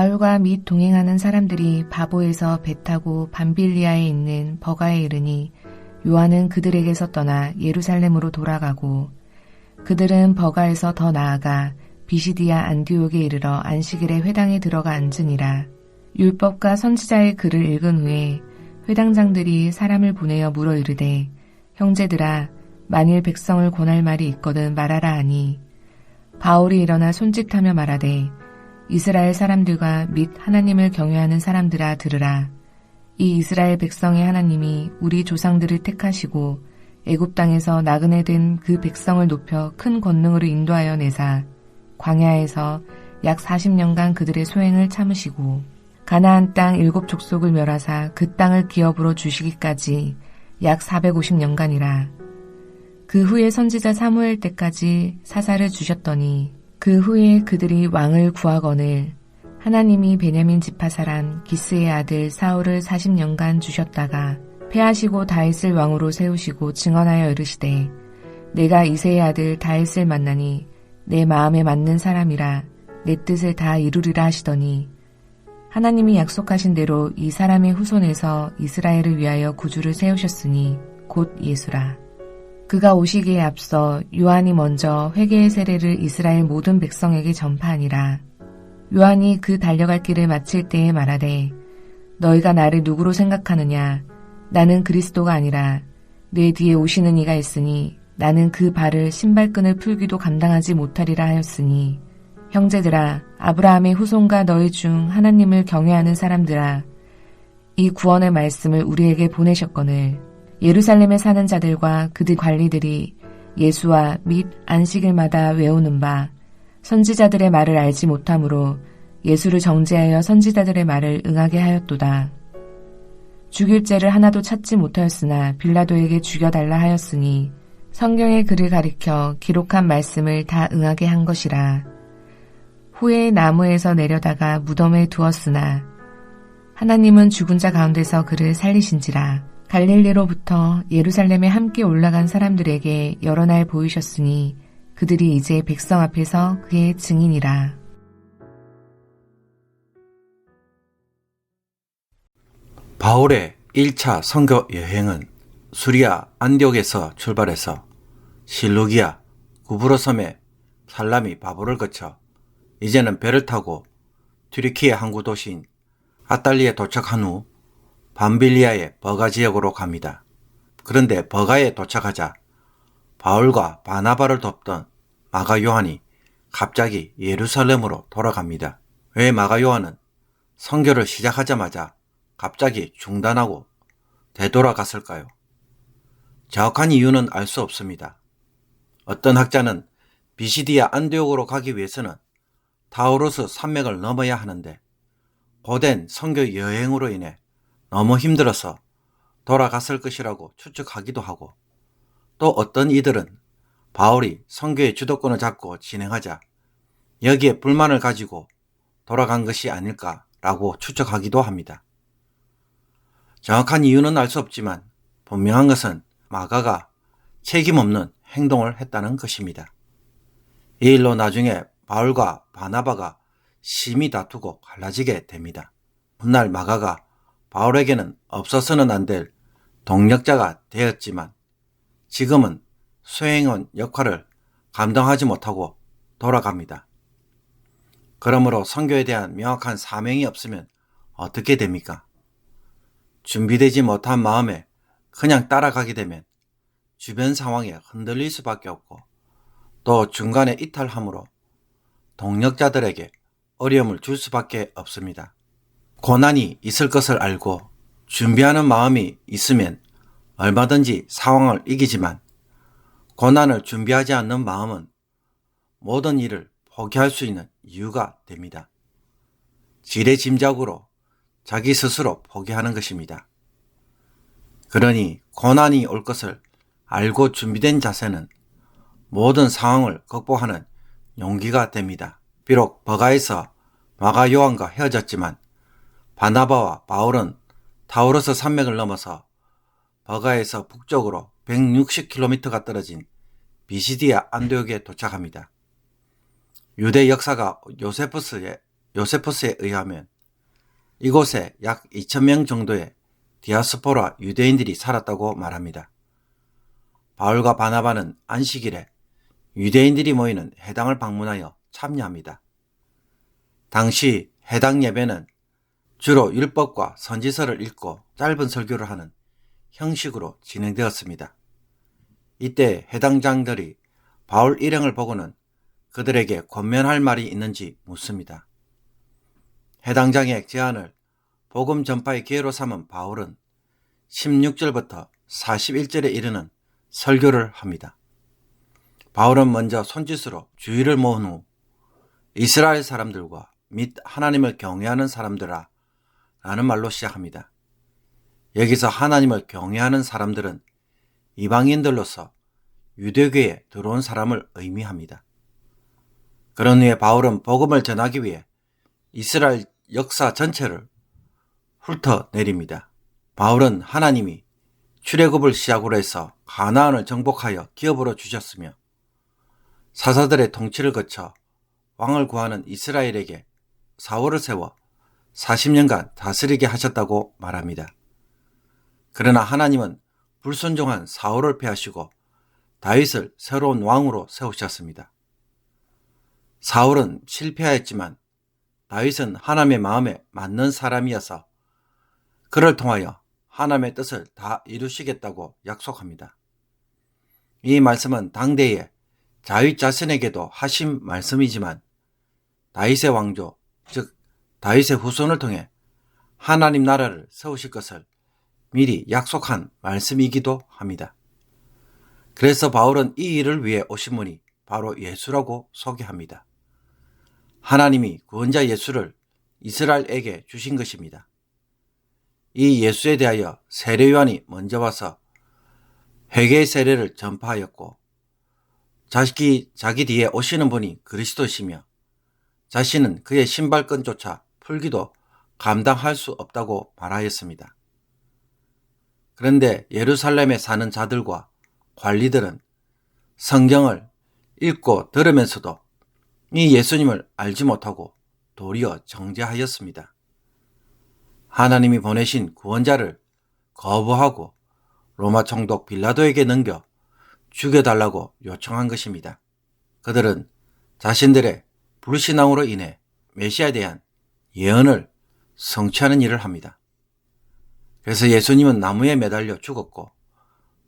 바울과 및 동행하는 사람들이 바보에서 배 타고 밤빌리아에 있는 버가에 이르니 요한은 그들에게서 떠나 예루살렘으로 돌아가고 그들은 버가에서 더 나아가 비시디아 안디옥에 이르러 안식일에 회당에 들어가 앉으니라. 율법과 선지자의 글을 읽은 후에 회당장들이 사람을 보내어 물어 이르되 형제들아 만일 백성을 권할 말이 있거든 말하라 하니 바울이 일어나 손짓하며 말하되 이스라엘 사람들과 및 하나님을 경외하는 사람들아 들으라. 이 이스라엘 백성의 하나님이 우리 조상들을 택하시고 애굽 땅에서 나그네 된 그 백성을 높여 큰 권능으로 인도하여 내사 광야에서 약 40년간 그들의 소행을 참으시고 가나안 땅 7 족속을 멸하사 그 땅을 기업으로 주시기까지 약 450년간이라. 그 후에 선지자 사무엘 때까지 사사를 주셨더니 그 후에 그들이 왕을 구하거늘 하나님이 베냐민 지파 사람 기스의 아들 사울을 40년간 주셨다가 패하시고 다윗을 왕으로 세우시고 증언하여 이르시되 내가 이새의 아들 다윗을 만나니 내 마음에 맞는 사람이라 내 뜻을 다 이루리라 하시더니 하나님이 약속하신 대로 이 사람의 후손에서 이스라엘을 위하여 구주를 세우셨으니 곧 예수라. 그가 오시기에 앞서 요한이 먼저 회개의 세례를 이스라엘 모든 백성에게 전파하니라. 요한이 그 달려갈 길을 마칠 때에 말하되 너희가 나를 누구로 생각하느냐 나는 그리스도가 아니라 내 뒤에 오시는 이가 있으니 나는 그 발을 신발끈을 풀기도 감당하지 못하리라 하였으니 형제들아 아브라함의 후손과 너희 중 하나님을 경외하는 사람들아 이 구원의 말씀을 우리에게 보내셨거늘 예루살렘에 사는 자들과 그들 관리들이 예수와 및 안식일마다 외우는 바 선지자들의 말을 알지 못하므로 예수를 정죄하여 선지자들의 말을 응하게 하였도다. 죽일 죄를 하나도 찾지 못하였으나 빌라도에게 죽여달라 하였으니 성경의 글을 가리켜 기록한 말씀을 다 응하게 한 것이라. 후에 나무에서 내려다가 무덤에 두었으나 하나님은 죽은 자 가운데서 그를 살리신지라. 갈릴리로부터 예루살렘에 함께 올라간 사람들에게 여러 날 보이셨으니 그들이 이제 백성 앞에서 그의 증인이라. 바울의 1차 선교 여행은 수리아 안디옥에서 출발해서 실루기아 구브로 섬의 살라미 바보를 거쳐 이제는 배를 타고 튀르키예 항구 도시인 아탈리에 도착한 후 밤빌리아의 버가 지역으로 갑니다. 그런데 버가에 도착하자 바울과 바나바를 돕던 마가 요한이 갑자기 예루살렘으로 돌아갑니다. 왜 마가 요한은 선교를 시작하자마자 갑자기 중단하고 되돌아갔을까요? 정확한 이유는 알 수 없습니다. 어떤 학자는 비시디아 안디옥으로 가기 위해서는 타우루스 산맥을 넘어야 하는데 고된 선교 여행으로 인해 너무 힘들어서 돌아갔을 것이라고 추측하기도 하고 또 어떤 이들은 바울이 선교의 주도권을 잡고 진행하자 여기에 불만을 가지고 돌아간 것이 아닐까라고 추측하기도 합니다. 정확한 이유는 알 수 없지만 분명한 것은 마가가 책임없는 행동을 했다는 것입니다. 이 일로 나중에 바울과 바나바가 심히 다투고 갈라지게 됩니다. 훗날 마가가 바울에게는 없어서는 안 될 동력자가 되었지만 지금은 수행원 역할을 감당하지 못하고 돌아갑니다. 그러므로 선교에 대한 명확한 사명이 없으면 어떻게 됩니까? 준비되지 못한 마음에 그냥 따라가게 되면 주변 상황에 흔들릴 수밖에 없고 또 중간에 이탈함으로 동력자들에게 어려움을 줄 수밖에 없습니다. 고난이 있을 것을 알고 준비하는 마음이 있으면 얼마든지 상황을 이기지만 고난을 준비하지 않는 마음은 모든 일을 포기할 수 있는 이유가 됩니다. 지레짐작으로 자기 스스로 포기하는 것입니다. 그러니 고난이 올 것을 알고 준비된 자세는 모든 상황을 극복하는 용기가 됩니다. 비록 버가에서 마가 요한과 헤어졌지만 바나바와 바울은 타우루스 산맥을 넘어서 버가에서 북쪽으로 160km가 떨어진 비시디아 안디옥에 도착합니다. 유대 역사가 요세푸스의 요세푸스에 의하면 이곳에 약 2,000명 정도의 디아스포라 유대인들이 살았다고 말합니다. 바울과 바나바는 안식일에 유대인들이 모이는 회당을 방문하여 참여합니다. 당시 해당 예배는 주로 율법과 선지서를 읽고 짧은 설교를 하는 형식으로 진행되었습니다. 이때 해당장들이 바울 일행을 보고는 그들에게 권면할 말이 있는지 묻습니다. 해당장의 제안을 복음 전파의 기회로 삼은 바울은 16절부터 41절에 이르는 설교를 합니다. 바울은 먼저 손짓으로 주의를 모은 후 이스라엘 사람들과 및 하나님을 경외하는 사람들아 라는 말로 시작합니다. 여기서 하나님을 경외하는 사람들은 이방인들로서 유대교에 들어온 사람을 의미합니다. 그런 후에 바울은 복음을 전하기 위해 이스라엘 역사 전체를 훑어내립니다. 바울은 하나님이 출애굽을 시작으로 해서 가나안을 정복하여 기업으로 주셨으며 사사들의 통치를 거쳐 왕을 구하는 이스라엘에게 사울을 세워 40년간 다스리게 하셨다고 말합니다. 그러나 하나님은 불순종한 사울을 패하시고 다윗을 새로운 왕으로 세우셨습니다. 사울은 실패하였지만 다윗은 하나님의 마음에 맞는 사람이어서 그를 통하여 하나님의 뜻을 다 이루시겠다고 약속합니다. 이 말씀은 당대의 다윗 자신에게도 하신 말씀이지만 다윗의 왕조, 즉 다윗의 후손을 통해 하나님 나라를 세우실 것을 미리 약속한 말씀이기도 합니다. 그래서 바울은 이 일을 위해 오신 분이 바로 예수라고 소개합니다. 하나님이 구원자 예수를 이스라엘에게 주신 것입니다. 이 예수에 대하여 세례 요한이 먼저 와서 회개의 세례를 전파하였고 자기 뒤에 오시는 분이 그리스도시며 자신은 그의 신발끈조차 풀기도 감당할 수 없다고 말하였습니다. 그런데 예루살렘에 사는 자들과 관리들은 성경을 읽고 들으면서도 이 예수님을 알지 못하고 도리어 정죄하였습니다. 하나님이 보내신 구원자를 거부하고 로마 총독 빌라도에게 넘겨 죽여달라고 요청한 것입니다. 그들은 자신들의 불신앙으로 인해 메시아에 대한 예언을 성취하는 일을 합니다. 그래서 예수님은 나무에 매달려 죽었고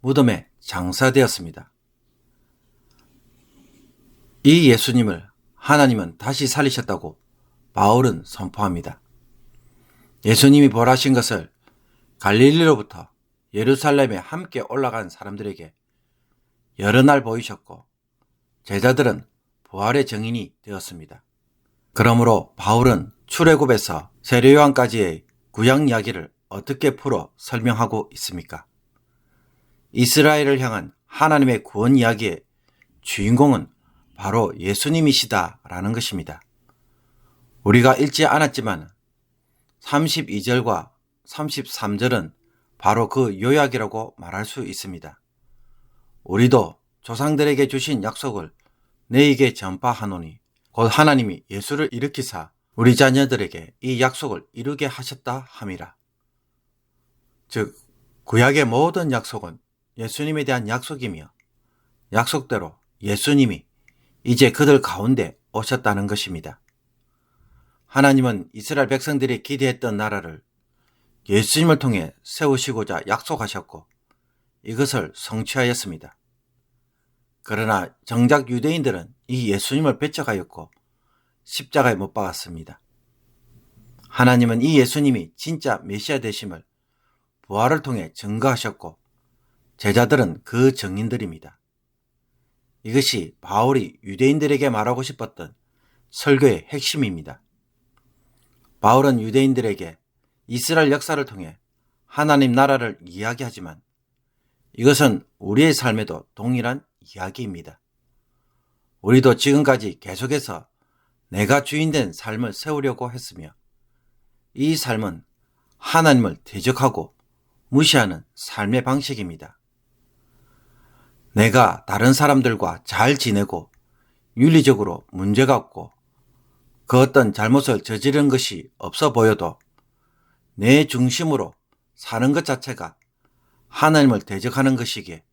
무덤에 장사되었습니다. 이 예수님을 하나님은 다시 살리셨다고 바울은 선포합니다. 예수님이 벌하신 것을 갈릴리로부터 예루살렘에 함께 올라간 사람들에게 여러 날 보이셨고 제자들은 부활의 증인이 되었습니다. 그러므로 바울은 출애굽에서 세례 요한까지의 구약 이야기를 어떻게 풀어 설명하고 있습니까? 이스라엘을 향한 하나님의 구원 이야기의 주인공은 바로 예수님이시다라는 것입니다. 우리가 읽지 않았지만 32절과 33절은 바로 그 요약이라고 말할 수 있습니다. 우리도 조상들에게 주신 약속을 너희에게 전파하노니 곧 하나님이 예수를 일으키사 우리 자녀들에게 이 약속을 이루게 하셨다 함이라. 즉 구약의 모든 약속은 예수님에 대한 약속이며 약속대로 예수님이 이제 그들 가운데 오셨다는 것입니다. 하나님은 이스라엘 백성들이 기대했던 나라를 예수님을 통해 세우시고자 약속하셨고 이것을 성취하였습니다. 그러나 정작 유대인들은 이 예수님을 배척하였고 십자가에 못 박았습니다. 하나님은 이 예수님이 진짜 메시아 되심을 부활을 통해 증거하셨고 제자들은 그 증인들입니다. 이것이 바울이 유대인들에게 말하고 싶었던 설교의 핵심입니다. 바울은 유대인들에게 이스라엘 역사를 통해 하나님 나라를 이야기하지만 이것은 우리의 삶에도 동일한 이야기입니다. 우리도 지금까지 계속해서 내가 주인된 삶을 세우려고 했으며 이 삶은 하나님을 대적하고 무시하는 삶의 방식입니다. 내가 다른 사람들과 잘 지내고 윤리적으로 문제가 없고 그 어떤 잘못을 저지른 것이 없어 보여도 내 중심으로 사는 것 자체가 하나님을 대적하는 것이기에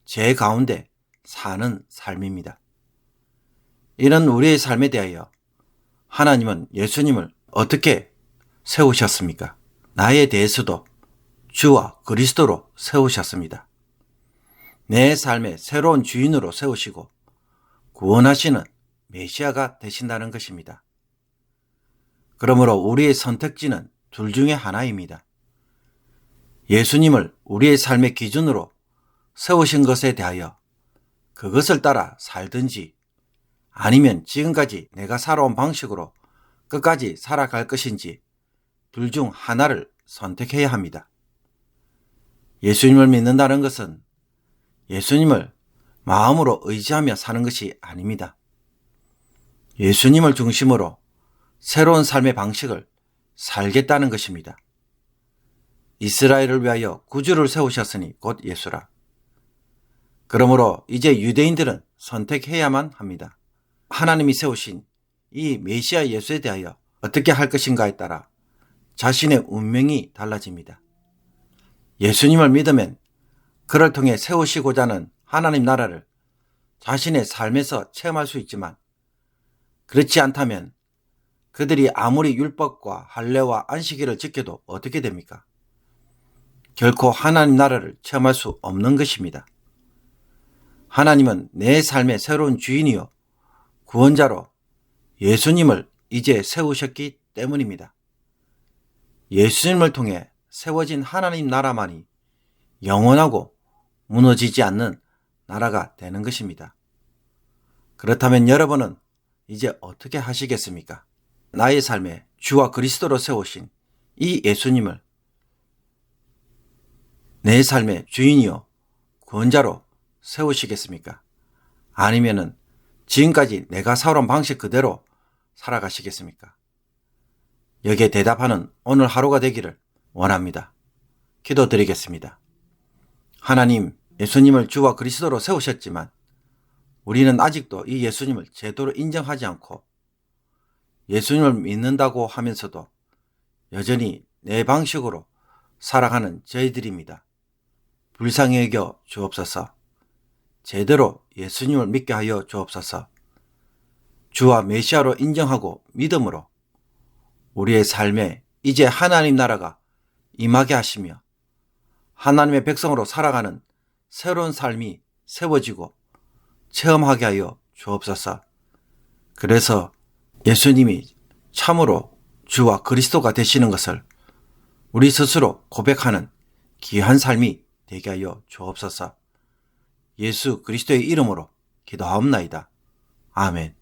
제 가운데 사는 삶입니다. 이런 우리의 삶에 대하여 하나님은 예수님을 어떻게 세우셨습니까? 나에 대해서도 주와 그리스도로 세우셨습니다. 내 삶의 새로운 주인으로 세우시고 구원하시는 메시아가 되신다는 것입니다. 그러므로 우리의 선택지는 둘 중에 하나입니다. 예수님을 우리의 삶의 기준으로 세우신 것에 대하여 그것을 따라 살든지 아니면 지금까지 내가 살아온 방식으로 끝까지 살아갈 것인지 둘 중 하나를 선택해야 합니다. 예수님을 믿는다는 것은 예수님을 마음으로 의지하며 사는 것이 아닙니다. 예수님을 중심으로 새로운 삶의 방식을 살겠다는 것입니다. 이스라엘을 위하여 구주를 세우셨으니 곧 예수라. 그러므로 이제 유대인들은 선택해야만 합니다. 하나님이 세우신 이 메시아 예수에 대하여 어떻게 할 것인가에 따라 자신의 운명이 달라집니다. 예수님을 믿으면 그를 통해 세우시고자 하는 하나님 나라를 자신의 삶에서 체험할 수 있지만 그렇지 않다면 그들이 아무리 율법과 할례와 안식일을 지켜도 어떻게 됩니까? 결코 하나님 나라를 체험할 수 없는 것입니다. 하나님은 내 삶의 새로운 주인이요 구원자로 예수님을 이제 세우셨기 때문입니다. 예수님을 통해 세워진 하나님 나라만이 영원하고 무너지지 않는 나라가 되는 것입니다. 그렇다면 여러분은 이제 어떻게 하시겠습니까? 나의 삶에 주와 그리스도로 세우신 이 예수님을 내 삶의 주인이요 구원자로 세우시겠습니까? 아니면은 지금까지 내가 살아온 방식 그대로 살아가시겠습니까? 여기에 대답하는 오늘 하루가 되기를 원합니다. 기도드리겠습니다. 하나님, 예수님을 주와 그리스도로 세우셨지만 우리는 아직도 이 예수님을 제대로 인정하지 않고 예수님을 믿는다고 하면서도 여전히 내 방식으로 살아가는 저희들입니다. 불쌍히 여겨 주옵소서. 제대로 예수님을 믿게 하여 주옵소서. 주와 메시아로 인정하고 믿음으로 우리의 삶에 이제 하나님 나라가 임하게 하시며 하나님의 백성으로 살아가는 새로운 삶이 세워지고 체험하게 하여 주옵소서. 그래서 예수님이 참으로 주와 그리스도가 되시는 것을 우리 스스로 고백하는 귀한 삶이 되게 하여 주옵소서. 예수 그리스도의 이름으로 기도하옵나이다. 아멘.